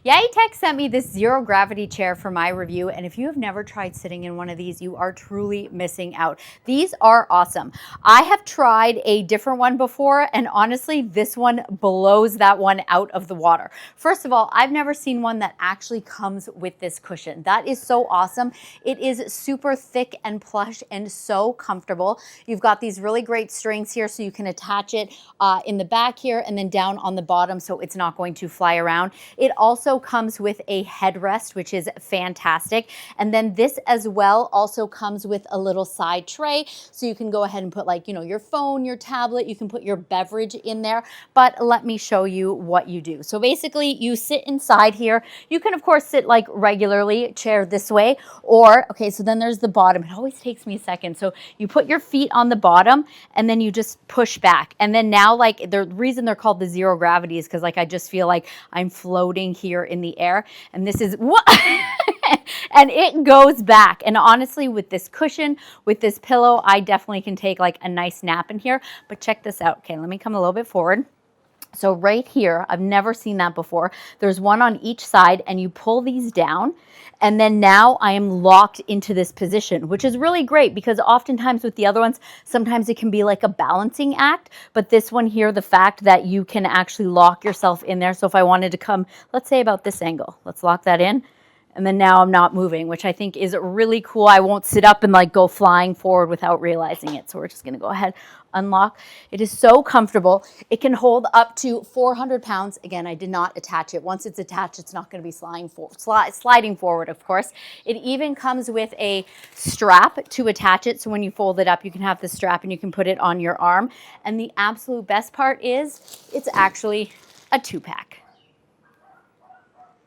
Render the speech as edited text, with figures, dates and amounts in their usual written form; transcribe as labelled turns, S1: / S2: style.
S1: Yaheetech sent me this zero gravity chair for my review, and if you have never tried sitting in one of these, you are truly missing out. These are awesome. I have tried a different one before, and honestly, this one blows that one out of the water. First of all, I've never seen one that actually comes with this cushion. That is so awesome. It is super thick and plush and so comfortable. You've got these really great strings here, so you can attach it in the back here and then down on the bottom so it's not going to fly around. It also comes with a headrest, which is fantastic. And then this as well also comes with a little side tray, so you can go ahead and put, like, you know, your phone, your tablet, you can put your beverage in there. But let me show you what you do. So basically you sit inside here. You can of course sit like regularly, chair this way, or, okay, so then there's the bottom. It always takes me a second. So you put your feet on the bottom and then you just push back. And then now, like, the reason they're called the zero gravity is because, like, I just feel like I'm floating here in the air, and this is what and it goes back. And honestly, with this cushion, with this pillow, I definitely can take like a nice nap in here. But check this out. Okay, let me come a little bit forward. So right here, I've never seen that before. There's one on each side, and you pull these down, and then now I am locked into this position, which is really great because oftentimes with the other ones, sometimes it can be like a balancing act. But this one here, the fact that you can actually lock yourself in there. So if I wanted to come, let's say about this angle, let's lock that in. And then now I'm not moving, which I think is really cool. I won't sit up and like go flying forward without realizing it. So we're just gonna go ahead, unlock. It is so comfortable. It can hold up to 400 pounds. Again, I did not attach it. Once it's attached, it's not gonna be sliding forward, of course. It even comes with a strap to attach it. So when you fold it up, you can have the strap and you can put it on your arm. And the absolute best part is it's actually a 2-pack.